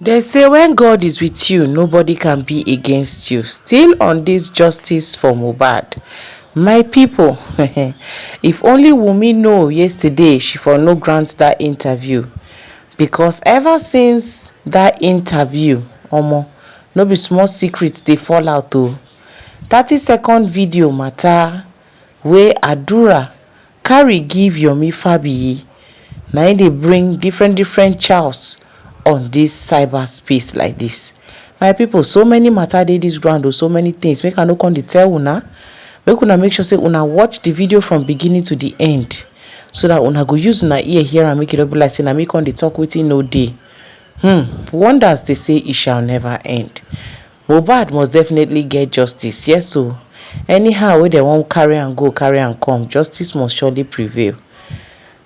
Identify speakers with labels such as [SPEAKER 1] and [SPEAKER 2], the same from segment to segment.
[SPEAKER 1] They say when God is with you, nobody can be against you. Still on this justice for Mohbad. My people, if only Wunmi know yesterday she for no grant that interview. Because ever since that interview, omo, no be small secret dey fall out o. 30-second video matter wey Adura carry give Yomi Fabiyi na im dey bring different chows on this cyberspace like this. My people, so many matter dey this ground o, so many things. Make I no come dey tell una. Make una make sure say una watch the video from beginning to the end, so that una go use una ear hear and make it up like say na me come dey talk wetin no dey. Wonders they say it shall never end. Mohbad must definitely get justice. Yes, so anyhow wey dem wan carry and go, carry and come, justice must surely prevail.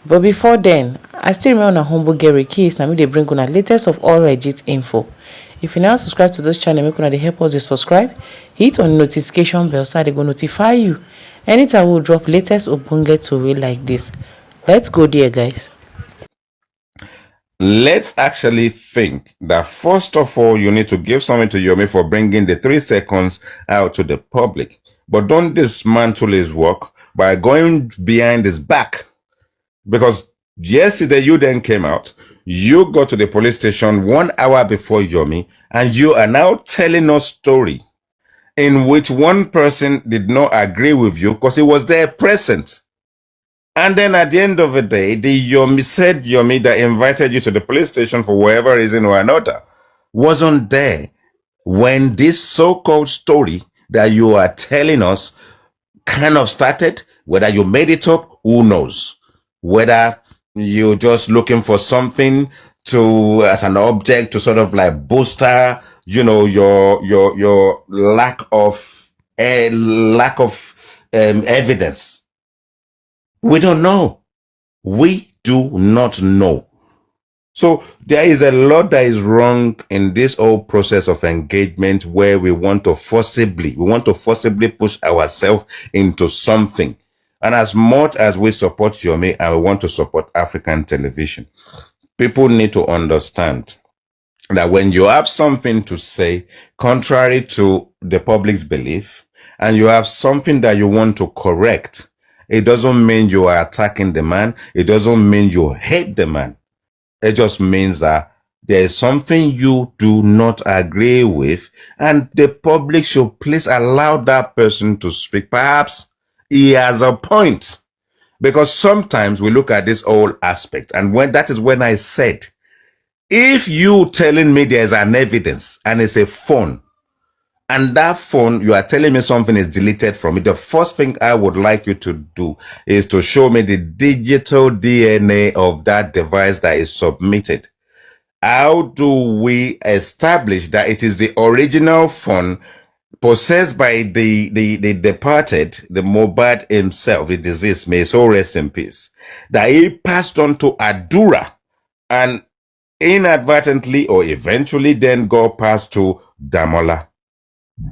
[SPEAKER 1] But before then, I still remain on a humble Gary case. Na me dey bring una latest of all legit info. If you now subscribe to this channel, make una dey help us dey subscribe, hit on the notification bell so they go notify you anytime we we'll drop latest ogbonge tori like this. Let's go there, guys.
[SPEAKER 2] Let's actually think that first of all, you need to give something to Yomi for bringing the 3 seconds out to the public. But don't dismantle his work by going behind his back. Because yesterday you then came out, you got to the police station 1 hour before Yomi, and you are now telling us story in which one person did not agree with you because he was there present. And then at the end of the day, the Yomi that invited you to the police station for whatever reason or another wasn't there when this so-called story that you are telling us kind of started. Whether you made it up, who knows? Whether you're just looking for something to as an object to sort of like bolster, you know, your lack of evidence. We don't know. We do not know. So there is a lot that is wrong in this whole process of engagement where we want to forcibly push ourselves into something. And as much as we support Yomi and we want to support African television, people need to understand that when you have something to say contrary to the public's belief and you have something that you want to correct, it doesn't mean you are attacking the man. It doesn't mean you hate the man. It just means that there is something you do not agree with, and the public should please allow that person to speak. Perhaps he has a point. Because sometimes we look at this whole aspect, and that is when I said, if you telling me there's an evidence and it's a phone, and that phone, you are telling me something is deleted from it, the first thing I would like you to do is to show me the digital DNA of that device that is submitted. How do we establish that it is the original phone possessed by the departed, the Mohbad himself, the deceased, may so rest in peace, that he passed on to Adura and inadvertently or eventually then got passed to Damola?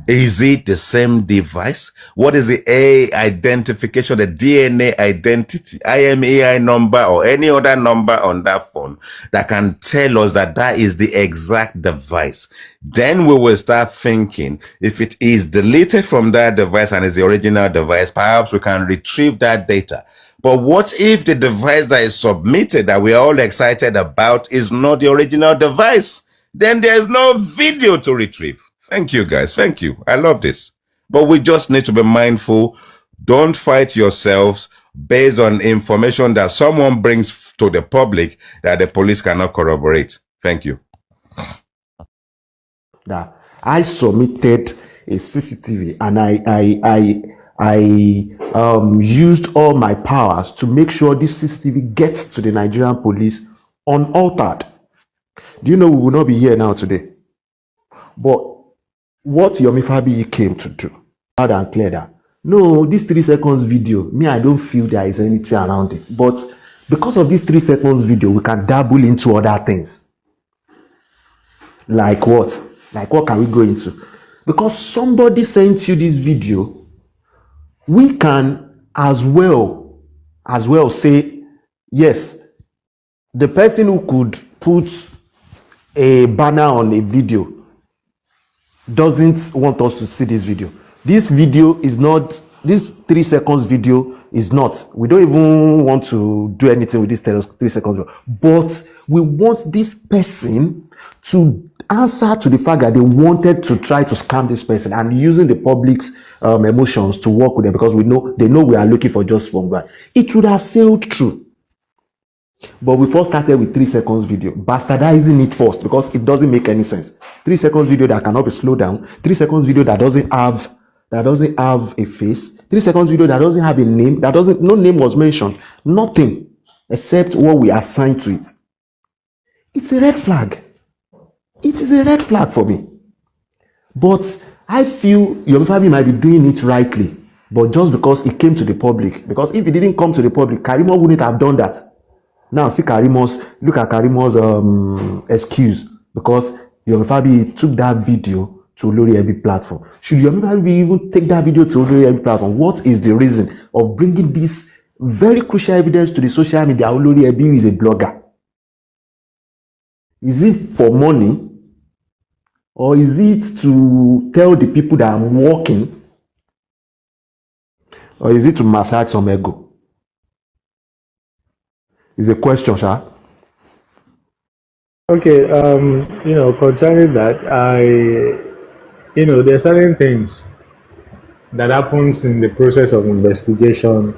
[SPEAKER 2] Is it the same device? What is the identification, the DNA identity, IMEI number or any other number on that phone that can tell us that that is the exact device? Then we will start thinking, if it is deleted from that device and is the original device, perhaps we can retrieve that data. But what if the device that is submitted that we're all excited about is not the original device? Then there's no video to retrieve. Thank you, guys. Thank you. I love this. But we just need to be mindful. Don't fight yourselves based on information that someone brings to the public that the police cannot corroborate. Thank you.
[SPEAKER 3] That I submitted a CCTV and I used all my powers to make sure this CCTV gets to the Nigerian police unaltered. Do you know we will not be here now today? But what Yomi Fabiyi came to do, loud and clear, that no, this 3 seconds video, me, I don't feel there is anything around it. But because of this 3 seconds video, we can dabble into other things. Like what? Like what can we go into? Because somebody sent you this video, we can as well say, yes, the person who could put a banner on a video doesn't want us to see this video. This video is not, this 3 seconds video is not. We don't even want to do anything with this 3 seconds video. But we want this person to answer to the fact that they wanted to try to scam this person and using the public's emotions to work with them, because they know we are looking for just one guy. It would have sailed through. But we first started with 3 seconds video, bastardizing it first because it doesn't make any sense. 3 seconds video that cannot be slowed down, 3 seconds video that doesn't have a face, 3 seconds video that doesn't have a name, no name was mentioned, nothing except what we assigned to it. It's a red flag. It is a red flag for me. But I feel Yomi Fabi might be doing it rightly, but just because it came to the public. Because if it didn't come to the public, Karimo wouldn't have done that. Now look at Karimo's excuse, because Yomi Fabi took that video to Olori Ebi platform. Should Yomi Fabi even take that video to Olori Ebi platform? What is the reason of bringing this very crucial evidence to the social media? Olori Ebi is a blogger. Is it for money? Or is it to tell the people that I'm working? Or is it to massage some ego? It's a question, Sha.
[SPEAKER 4] Okay, concerning that, there are certain things that happens in the process of investigation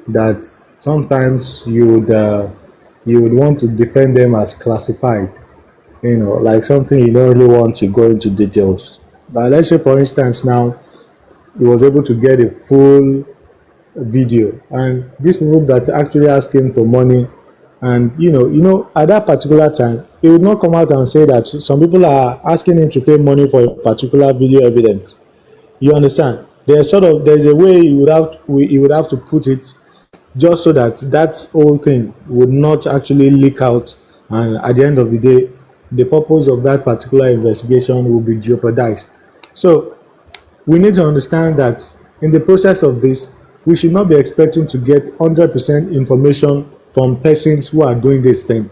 [SPEAKER 4] that sometimes you would want to defend them as classified. Like something you don't really want to go into details. But let's say, for instance, now he was able to get a full video, and these people that actually asked him for money, and at that particular time, he would not come out and say that some people are asking him to pay money for a particular video evidence. You understand? There's a way he would have to put it, just so that whole thing would not actually leak out, and at the end of the day, the purpose of that particular investigation will be jeopardized. So we need to understand that in the process of this, we should not be expecting to get 100% information from persons who are doing this thing.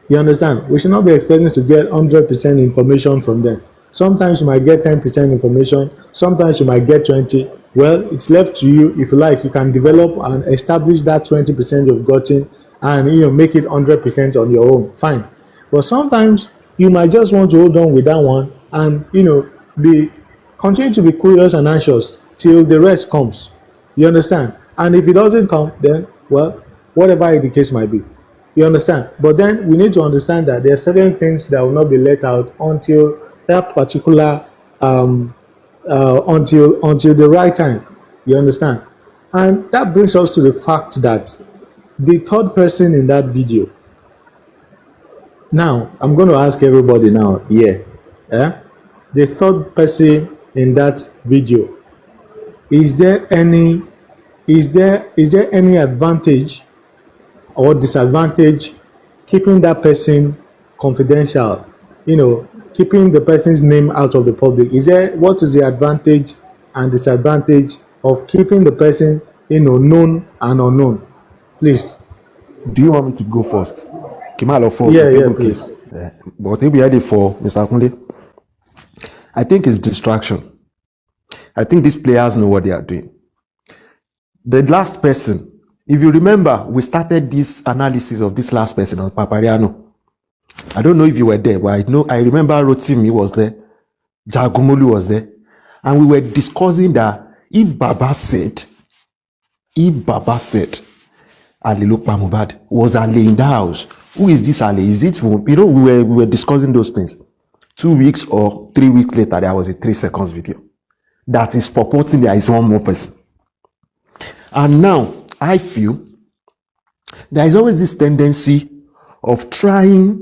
[SPEAKER 4] You understand? We should not be expecting to get 100% information from them. Sometimes you might get 10% information, sometimes you might get 20. Well, it's left to you. If you like, you can develop and establish that 20% you've gotten and make it 100% on your own. Fine. But sometimes you might just want to hold on with that one and continue to be curious and anxious till the rest comes. You understand? And if it doesn't come, then well, whatever the case might be. You understand? But then we need to understand that there are certain things that will not be let out until that particular until the right time. You understand? And that brings us to the fact that the third person in that video. Now, I'm going to ask everybody now here. The third person in that video, is there any advantage or disadvantage keeping that person confidential? Keeping the person's name out of the public. What is the advantage and disadvantage of keeping the person known and unknown? Please.
[SPEAKER 3] Do you want me to go first?
[SPEAKER 4] Yeah, please.
[SPEAKER 3] But if we had it for Mr. Akunde, I think it's distraction. I think these players know what they are doing. The last person, if you remember, we started this analysis of this last person on Papariano. I don't know if you were there, but I remember Rotimi was there, Jagumolu was there, and we were discussing that if Baba said Ali Mubad was Ali in the house, who is this Ali? Is it, we were discussing those things. 2 weeks or 3 weeks later, there was a 3 seconds video that is purporting there is one more person. And now I feel there is always this tendency of trying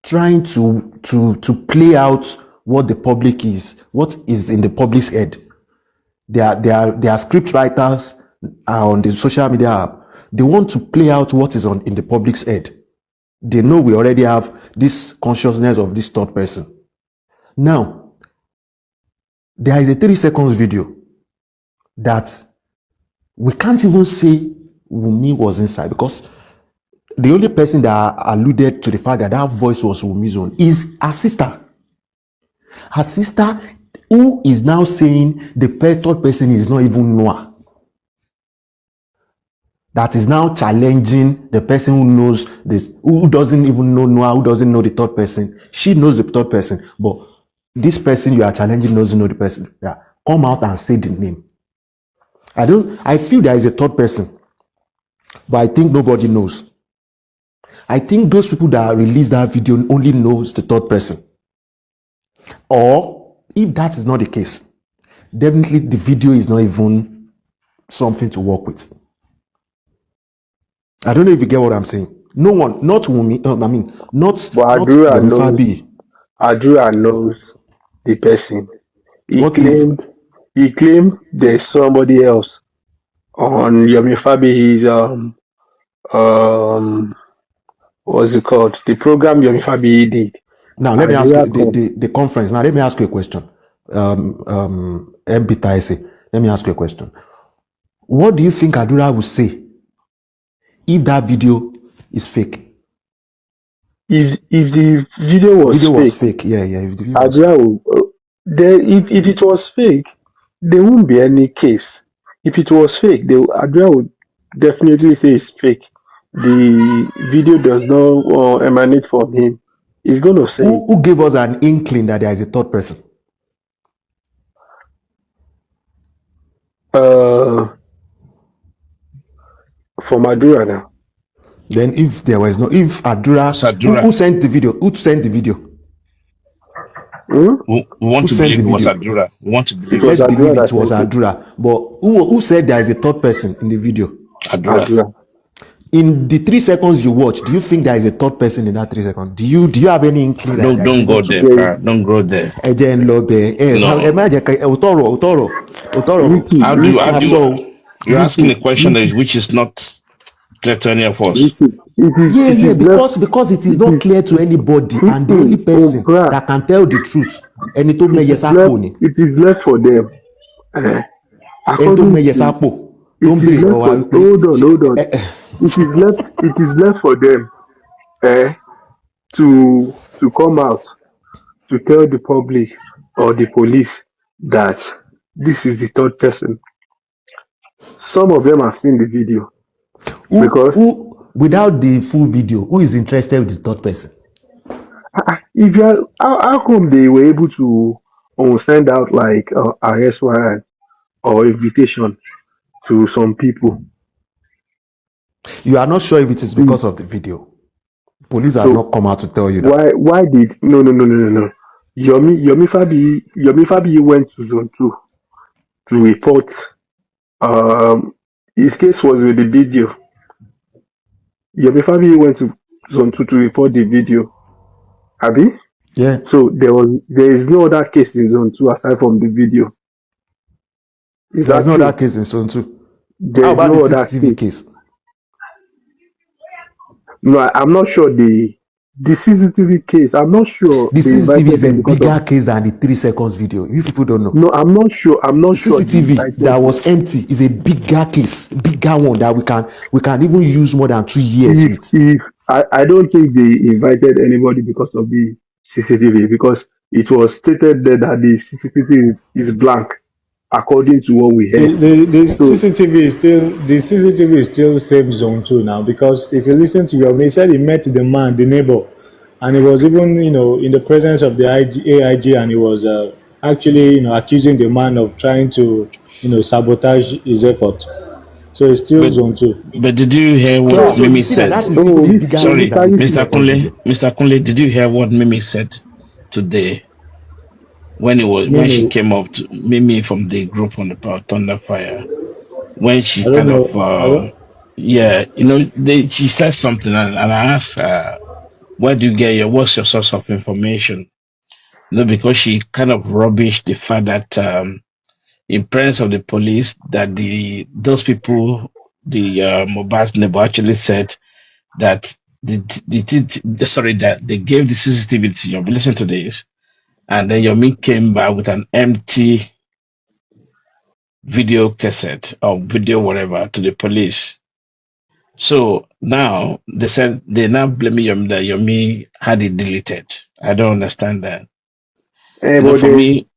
[SPEAKER 3] to play out what the public is, what is in the public's head. They are script writers on the social media app. They want to play out what is in the public's head. They know we already have this consciousness of this third person. Now, there is a 3 seconds video that we can't even say Wunmi was inside, because the only person that alluded to the fact that that voice was Wunmi's own is her sister. Her sister, who is now saying the third person is not even Noah. That is now challenging the person who knows this, who doesn't even know Noah, who doesn't know the third person. She knows the third person, but this person you are challenging doesn't know the person. Yeah. Come out and say the name. I feel there is a third person, but I think nobody knows. I think those people that released that video only knows the third person. Or if that is not the case, definitely the video is not even something to work with. I don't know if you get what I'm saying. No one, not Wunmi, not Yomi Fabi.
[SPEAKER 5] Adura knows the person.
[SPEAKER 3] What if
[SPEAKER 5] He claimed there's somebody else on Yomi Fabi. What's it called? The program Yomi Fabi did.
[SPEAKER 3] now let me ask you
[SPEAKER 5] Adura
[SPEAKER 3] the conference. Now let me ask you a question. MBTIC, let me ask you a question. What do you think Adura will say if that video is fake?
[SPEAKER 5] If the video was fake,
[SPEAKER 3] yeah. If the video was
[SPEAKER 5] Adura will. If it was fake, there won't be any case. If it was fake, Adura would definitely say it's fake. The video does not emanate from him. He's going to say it.
[SPEAKER 3] who gave us an inkling that there is a third person?
[SPEAKER 5] From Adura now.
[SPEAKER 3] Then if there was no, if Adura,
[SPEAKER 2] Adura.
[SPEAKER 3] who sent the video? Who sent the video?
[SPEAKER 2] We want
[SPEAKER 3] Who
[SPEAKER 2] to
[SPEAKER 3] sent
[SPEAKER 2] believe
[SPEAKER 3] the
[SPEAKER 2] it was
[SPEAKER 3] video?
[SPEAKER 2] Adura. We want to believe
[SPEAKER 5] It was
[SPEAKER 3] Let's believe
[SPEAKER 5] Adura
[SPEAKER 3] it
[SPEAKER 5] that
[SPEAKER 3] was
[SPEAKER 5] sent it.
[SPEAKER 3] Adura. But who said there is a third person in the video?
[SPEAKER 2] Adura.
[SPEAKER 5] Adura.
[SPEAKER 3] In the 3 seconds you watch, do you think there is a third person in that 3 seconds? Do you have any inkling?
[SPEAKER 2] Don't go there.
[SPEAKER 5] There is-
[SPEAKER 2] Don't go there.
[SPEAKER 3] No.
[SPEAKER 2] How do
[SPEAKER 3] So
[SPEAKER 2] you're asking a question which is not clear to any of us?
[SPEAKER 5] Listen, it is left.
[SPEAKER 3] because it is not clear to anybody, and the only person
[SPEAKER 5] bruh.
[SPEAKER 3] that can tell the truth, ẹni tó
[SPEAKER 5] It
[SPEAKER 3] mẹyẹ
[SPEAKER 5] is
[SPEAKER 3] sápò ni,
[SPEAKER 5] left. It is left for them.
[SPEAKER 3] ẹni tó
[SPEAKER 5] According
[SPEAKER 3] mẹyẹ
[SPEAKER 5] to
[SPEAKER 3] sápò
[SPEAKER 5] it
[SPEAKER 3] ló ń
[SPEAKER 5] is
[SPEAKER 3] béèrè
[SPEAKER 5] left
[SPEAKER 3] lọ́wọ́ wa
[SPEAKER 5] for.
[SPEAKER 3] wípé
[SPEAKER 5] Hold on, hold on.
[SPEAKER 3] ṣé-
[SPEAKER 5] It is left for them. To come out to tell the public or the police that this is the third person. Some of them have seen the video because
[SPEAKER 3] who without the full video, who is interested with the third person?
[SPEAKER 5] if you are, how come they were able to send out like arrest warrant or invitation to some people?
[SPEAKER 3] You are not sure if it is because of the video. Police have
[SPEAKER 5] So
[SPEAKER 3] not come out to tell you that.
[SPEAKER 5] why did no. Yomi Fabi went to zone 2 to report. His case was with the video. Yomi Fabi went to zone 2 to report the video. Abi?
[SPEAKER 3] Yeah.
[SPEAKER 5] So there is no other case in zone 2 aside from the video. Is
[SPEAKER 3] There's
[SPEAKER 5] that
[SPEAKER 3] no
[SPEAKER 5] true?
[SPEAKER 3] that case in Zone 2.
[SPEAKER 5] There
[SPEAKER 3] How
[SPEAKER 5] is
[SPEAKER 3] about
[SPEAKER 5] no
[SPEAKER 3] the
[SPEAKER 5] other
[SPEAKER 3] CCTV
[SPEAKER 5] case.
[SPEAKER 3] case?
[SPEAKER 5] No, I'm not sure the CCTV case. I'm not sure
[SPEAKER 3] The
[SPEAKER 5] they
[SPEAKER 3] CCTV
[SPEAKER 5] invited
[SPEAKER 3] is a
[SPEAKER 5] them because
[SPEAKER 3] bigger
[SPEAKER 5] of.
[SPEAKER 3] case than the 3 seconds video. You people don't know.
[SPEAKER 5] No, I'm not sure. I'm not
[SPEAKER 3] The
[SPEAKER 5] sure they
[SPEAKER 3] CCTV
[SPEAKER 5] invited
[SPEAKER 3] that
[SPEAKER 5] them.
[SPEAKER 3] was empty is a bigger case, bigger one that we can even use more than 2 years with.
[SPEAKER 5] If I don't think they invited anybody because of the CCTV, because it was stated there that the CCTV is blank according to what we heard.
[SPEAKER 4] The
[SPEAKER 5] So
[SPEAKER 4] CCTV is still same zone 2 now, because if you listen to your he said he met the man, the neighbor, and he was even in the presence of the AIG, and he was actually accusing the man of trying to sabotage his effort. So it's still
[SPEAKER 2] But
[SPEAKER 4] zone 2.
[SPEAKER 2] but did you hear
[SPEAKER 3] So
[SPEAKER 2] what
[SPEAKER 3] you
[SPEAKER 2] Mimi
[SPEAKER 3] see that
[SPEAKER 2] said?
[SPEAKER 3] is even a
[SPEAKER 5] this
[SPEAKER 3] bigger
[SPEAKER 2] Sorry,
[SPEAKER 3] case than the 3
[SPEAKER 2] Mr.
[SPEAKER 3] seconds
[SPEAKER 2] Kunle.
[SPEAKER 3] video.
[SPEAKER 2] Mr. Kunle, did you hear what Mimi said today when she
[SPEAKER 4] Mimi,
[SPEAKER 2] came up to Mimi from the group on the Power Thunder Fire? When she
[SPEAKER 4] I don't
[SPEAKER 2] kind
[SPEAKER 4] know.
[SPEAKER 2] of she said something, and I asked her, where do you get what's your source of information? Because she kind of rubbished the fact that in presence of the police, that those people, the mobile neighbor actually said that that they gave the CCTV to you. Listen to this, and then Yomi came back with an empty video cassette or video whatever to the police,
[SPEAKER 6] So now they said they now blaming Yomi that Yomi had it deleted. I don't understand that.
[SPEAKER 5] But
[SPEAKER 6] For me,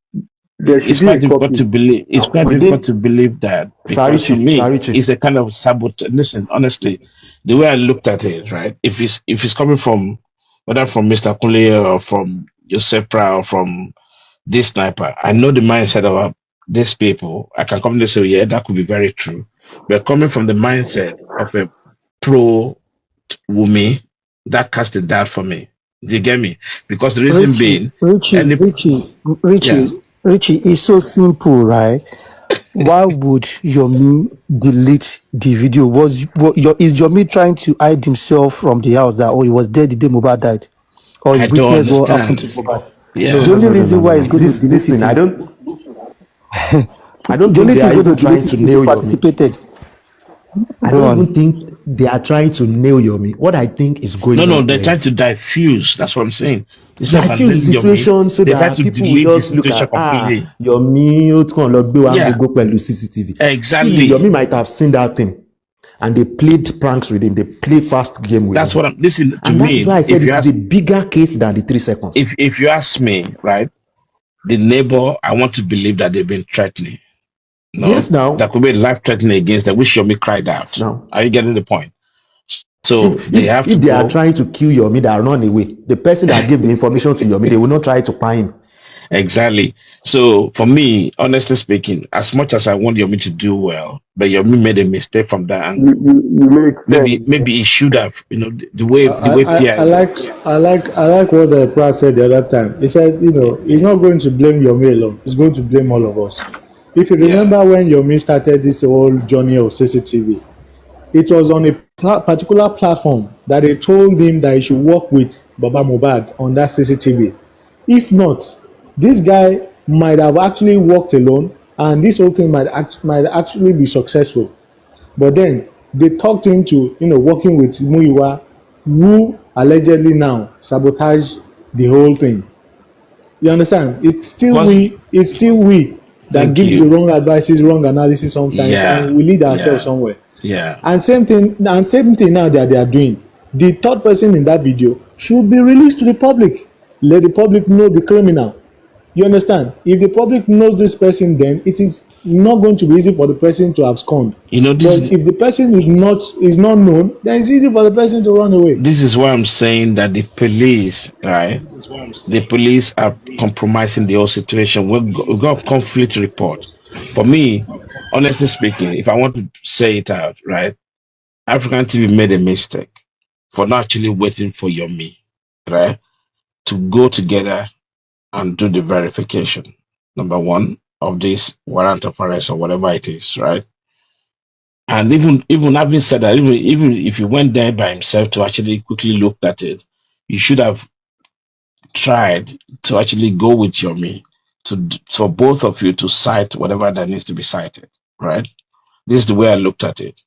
[SPEAKER 5] there should
[SPEAKER 6] it's
[SPEAKER 5] be a
[SPEAKER 6] quite difficult
[SPEAKER 5] copy.
[SPEAKER 6] to believe. It's quite
[SPEAKER 3] We
[SPEAKER 6] difficult
[SPEAKER 3] did
[SPEAKER 6] to believe that because for
[SPEAKER 3] Sarichi,
[SPEAKER 6] me,
[SPEAKER 3] Sarichi.
[SPEAKER 6] it's a kind of sabotage. Listen, honestly, the way I looked at it, right? If it's coming from whether from Mr. Kunle or from Joseph Pra or from this sniper, I know the mindset of these people. I can come and say, yeah, that could be very true. But coming from the mindset of a pro Wumi, that cast a doubt for me. Do you get me? Because the reason
[SPEAKER 7] Richie,
[SPEAKER 6] being,
[SPEAKER 7] Richie,
[SPEAKER 6] any
[SPEAKER 7] Richie, Richie,
[SPEAKER 6] yeah,
[SPEAKER 7] Richie, it's so simple, right? Why would Yomi delete the video? Is Yomi trying to hide himself from the house that he was dead the day Mohbad died? Or he
[SPEAKER 6] I don't
[SPEAKER 7] witnessed what happened to
[SPEAKER 6] understand.
[SPEAKER 7] Mohbad?
[SPEAKER 3] No,
[SPEAKER 7] The
[SPEAKER 6] Yeah,
[SPEAKER 3] no,
[SPEAKER 7] only
[SPEAKER 3] no, no, no,
[SPEAKER 7] reason
[SPEAKER 3] no,
[SPEAKER 7] why
[SPEAKER 3] no.
[SPEAKER 7] he's going to delete
[SPEAKER 3] Listen,
[SPEAKER 7] it is
[SPEAKER 3] I don't
[SPEAKER 7] the
[SPEAKER 3] think
[SPEAKER 7] only
[SPEAKER 3] they
[SPEAKER 7] thing
[SPEAKER 3] are
[SPEAKER 7] he's going
[SPEAKER 3] even
[SPEAKER 7] to delete
[SPEAKER 3] trying
[SPEAKER 7] it
[SPEAKER 3] to
[SPEAKER 7] if he
[SPEAKER 3] nail Yomi.
[SPEAKER 7] participated.
[SPEAKER 3] I
[SPEAKER 7] Go
[SPEAKER 3] don't
[SPEAKER 7] on.
[SPEAKER 3] even think they are trying to nail Yomi. What I think is
[SPEAKER 6] no,
[SPEAKER 3] going
[SPEAKER 6] no,
[SPEAKER 3] on
[SPEAKER 6] they're trying to
[SPEAKER 3] is
[SPEAKER 6] diffuse. That's what I'm saying. Instead of
[SPEAKER 3] diffuse
[SPEAKER 6] addressing
[SPEAKER 3] the
[SPEAKER 6] your me,
[SPEAKER 3] situation so
[SPEAKER 6] they try
[SPEAKER 3] that
[SPEAKER 6] to
[SPEAKER 3] people will
[SPEAKER 6] delete the
[SPEAKER 3] just look
[SPEAKER 6] situation
[SPEAKER 3] at
[SPEAKER 6] completely.
[SPEAKER 3] Yomi ó kàn lọ gbé wa ń
[SPEAKER 6] Yeah,
[SPEAKER 3] gbogbo pẹ̀lú CCTV. Truly,
[SPEAKER 6] exactly.
[SPEAKER 3] Yomi might have seen that thing and they played pranks with him. They played fast game with
[SPEAKER 6] That's
[SPEAKER 3] him.
[SPEAKER 6] what I'm. Listen to
[SPEAKER 3] And that is
[SPEAKER 6] me.
[SPEAKER 3] why I said it is a bigger case than the 3 seconds.
[SPEAKER 6] If you ask me, right, the neighbor, I want to believe that they've been threatening. No,
[SPEAKER 3] Yes,
[SPEAKER 6] that
[SPEAKER 3] now.
[SPEAKER 6] could be life threatening against them, which Yomi cried
[SPEAKER 3] Yes,
[SPEAKER 6] out.
[SPEAKER 3] now.
[SPEAKER 6] Are you getting the point? So
[SPEAKER 3] If
[SPEAKER 6] they have to
[SPEAKER 3] if they are
[SPEAKER 6] go.
[SPEAKER 3] trying to kill Yomi, that run away. The person that gave the information to Yomi, they will not try to find him.
[SPEAKER 6] Exactly. So for me, honestly speaking, as much as I want Yomi to do well, but Yomi made a mistake from that
[SPEAKER 5] You,
[SPEAKER 6] angle.
[SPEAKER 5] you, you make sense.
[SPEAKER 6] Maybe he should have, the way
[SPEAKER 4] I
[SPEAKER 6] PI
[SPEAKER 4] like
[SPEAKER 6] works.
[SPEAKER 4] I like what the Pratt said the other time. He said, he's not going to blame Yomi alone. He's going to blame all of us. If you
[SPEAKER 6] Yeah,
[SPEAKER 4] remember when Yomi started this whole journey of CCTV, it was on a particular platform that they told him that he should work with Baba Mohbad on that CCTV. If not, this guy might have actually worked alone, and this whole thing might actually be successful. But then they talked him to, working with Muiwa, who allegedly now sabotage the whole thing. You understand?
[SPEAKER 6] was
[SPEAKER 4] It's still we that
[SPEAKER 6] thank
[SPEAKER 4] give the
[SPEAKER 6] you.
[SPEAKER 4] wrong advices, wrong analysis sometimes,
[SPEAKER 6] Yeah,
[SPEAKER 4] and we lead ourselves
[SPEAKER 6] yeah,
[SPEAKER 4] somewhere.
[SPEAKER 6] yeah.
[SPEAKER 4] And same thing now that they are doing. The third person in that video should be released to the public. Let the public know the criminal. You understand? If the public knows this person, then it is not going to be easy for the person to abscond.
[SPEAKER 6] This
[SPEAKER 4] But if the person is not known, then it's easy for the person to run away.
[SPEAKER 6] is why I'm saying that the police, right? The police are compromising the whole situation. We've got conflict report. For me, honestly speaking, if I want to say it out, right? African TV made a mistake for not actually waiting for Yomi, right, to go together and do the verification. Number one of this warrant of arrest or whatever it is, right? And even having said that, even if he went there by himself to actually quickly look at it, you should have tried to actually go with Yomi for both of you to cite whatever that needs to be cited, right? This is the way I looked at it.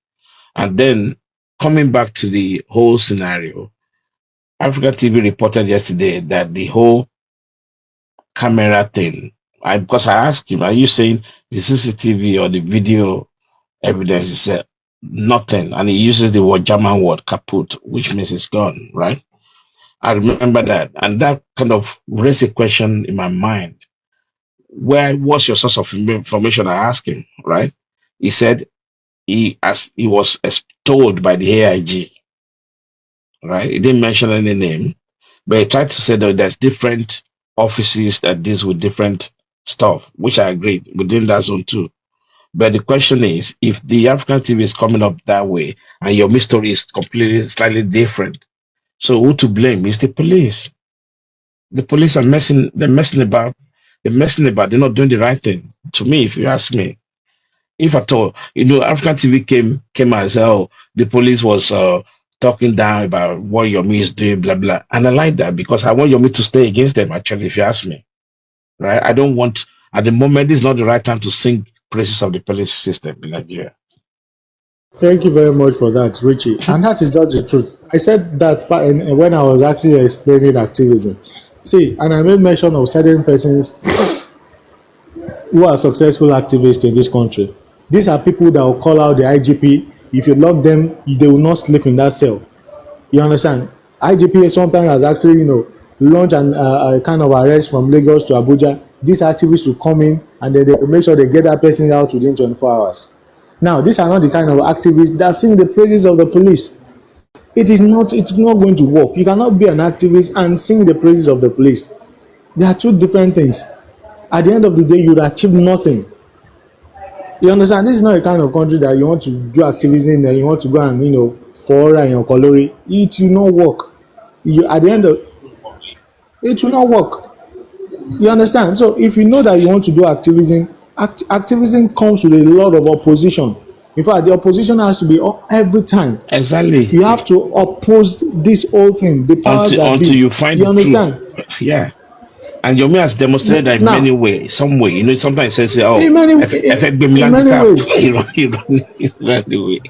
[SPEAKER 6] And then coming back to the whole scenario, Africa TV reported yesterday that the whole camera thing, because I asked him, are you saying the CCTV or the video evidence? He said nothing. And he uses the word German word kaput, which means it's gone, right? I remember that. And that kind of raised a question in my mind. What's your source of information? I asked him, right? He said he was told by the AIG, right? He didn't mention any name, but he tried to say that there's different offices that deals with different stuff, which I agree within that zone too. But the question is, if the African TV is coming up that way and your mystery is completely slightly different, so who to blame? Is the police. The police are messing. They're messing about. They're messing about. They're not doing the right thing. To me, if you ask me, if at all, African TV came as the police was talking down about what Yomi is doing, blah blah, and I like that because I want Yomi to stay against them. Actually, if you ask me, right? I don't want at the moment. This is not the right time to sing praises of the police system in Nigeria.
[SPEAKER 4] Thank you very much for that, Richie. And that is just the truth. I said that when I was actually explaining activism. See, and I made mention of certain persons who are successful activists in this country. These are people that will call out the IGP if you lock them, they will not sleep in that cell. You understand? IGPA sometimes has actually, launched a kind of arrest from Lagos to Abuja. These activists will come in and then they will make sure they get that person out within 24 hours. Now, these are not the kind of activists that sing the praises of the police. It's not going to work. You cannot be an activist and sing the praises of the police. They are two different things. At the end of the day, you would achieve nothing. You understand? This is not a kind of country that you want to do activism and you want to go and, for in your colori. It will not work. At the end of it will not work. You understand? So if you know that you want to do activism, activism comes with a lot of opposition. In fact, the opposition has to be every time.
[SPEAKER 6] Exactly.
[SPEAKER 4] You have to oppose this whole thing. The powers that
[SPEAKER 6] until
[SPEAKER 4] be.
[SPEAKER 6] you find
[SPEAKER 4] You
[SPEAKER 6] the
[SPEAKER 4] understand?
[SPEAKER 6] truth. Yeah. And Yomi has demonstrated that in
[SPEAKER 4] Now,
[SPEAKER 6] many ways, some way. Sometimes he says,
[SPEAKER 4] in many ways.
[SPEAKER 6] he ran away.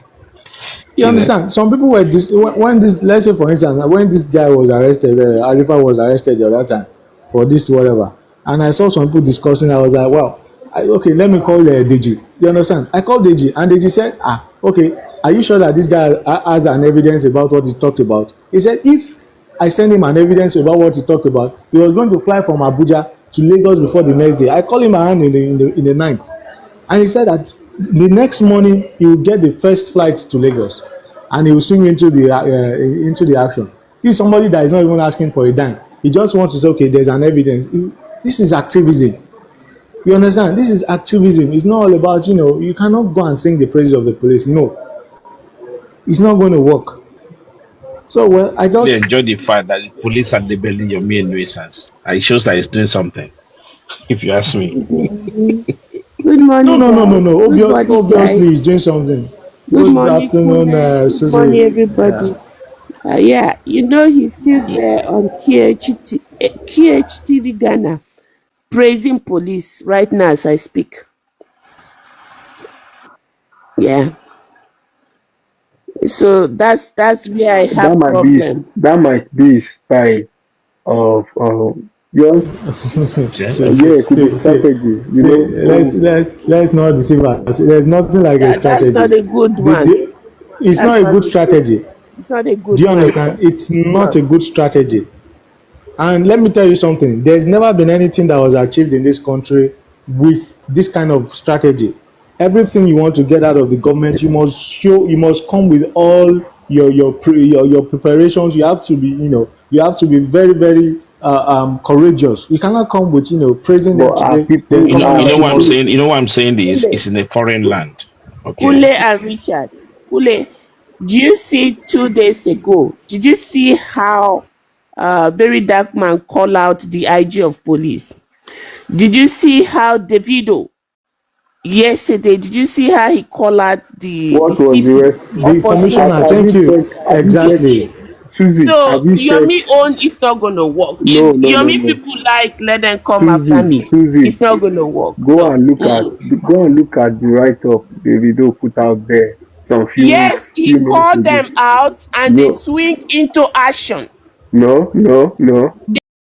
[SPEAKER 4] You understand? Some people were let's say for instance, when this guy was arrested, Alifa was arrested the other time for this whatever, and I saw some people discussing. I was like, well, okay, let me call Deji. You understand? I called Deji, and Deji said, okay, are you sure that this guy has an evidence about what he talked about? He said, if I send him an evidence about what he talked about, he was going to fly from Abuja to Lagos before the next day. I called him around in the night, and he said that the next morning he will get the first flight to Lagos and he will swing into the action. This is somebody that is not even asking for a dime. He just wants to say, okay, there's an evidence. This is activism. You understand? This is activism. It's not all about, you cannot go and sing the praises of the police. No. It's not going to work. So, well, I just...
[SPEAKER 6] They enjoy the fact that the police are labeling your mere nuisance. It shows that it's doing something, if you ask me.
[SPEAKER 8] Good morning,
[SPEAKER 4] No. Obviously, he's doing something.
[SPEAKER 8] Good morning,
[SPEAKER 4] afternoon,
[SPEAKER 8] Good morning, everybody. He's still there on QHTV Ghana, praising police right now as I speak. Yeah. So that's where I have problem.
[SPEAKER 5] That might be his style of strategy.
[SPEAKER 4] Let's not deceive us. There's nothing like a strategy.
[SPEAKER 8] That's not a good one.
[SPEAKER 4] It's not a good strategy.
[SPEAKER 8] It's not a good one.
[SPEAKER 4] Do you understand? It's not a good strategy. And let me tell you something. There's never been anything that was achieved in this country with this kind of strategy. Everything you want to get out of the government, you must come with all your preparations. You have to be very, very courageous. You cannot come with praising them today.
[SPEAKER 6] You know what I'm saying? You know what I'm saying is it's in a foreign land. Okay.
[SPEAKER 8] Kule and Richard. Kule, do you see 2 days ago? Did you see how very dark man call out the IG of police? Did you see how Davido yesterday? Did you see how he called out the
[SPEAKER 4] commissioner? Thank you. Exactly.
[SPEAKER 5] Susie,
[SPEAKER 8] so Yomi own is not gonna work.
[SPEAKER 5] No,
[SPEAKER 8] Yomi people let them come after me.
[SPEAKER 5] Susie,
[SPEAKER 8] it's not gonna work.
[SPEAKER 5] Go and look at the write-up Davido put out there.
[SPEAKER 8] Yes, he called them out and they swing into action.
[SPEAKER 5] No.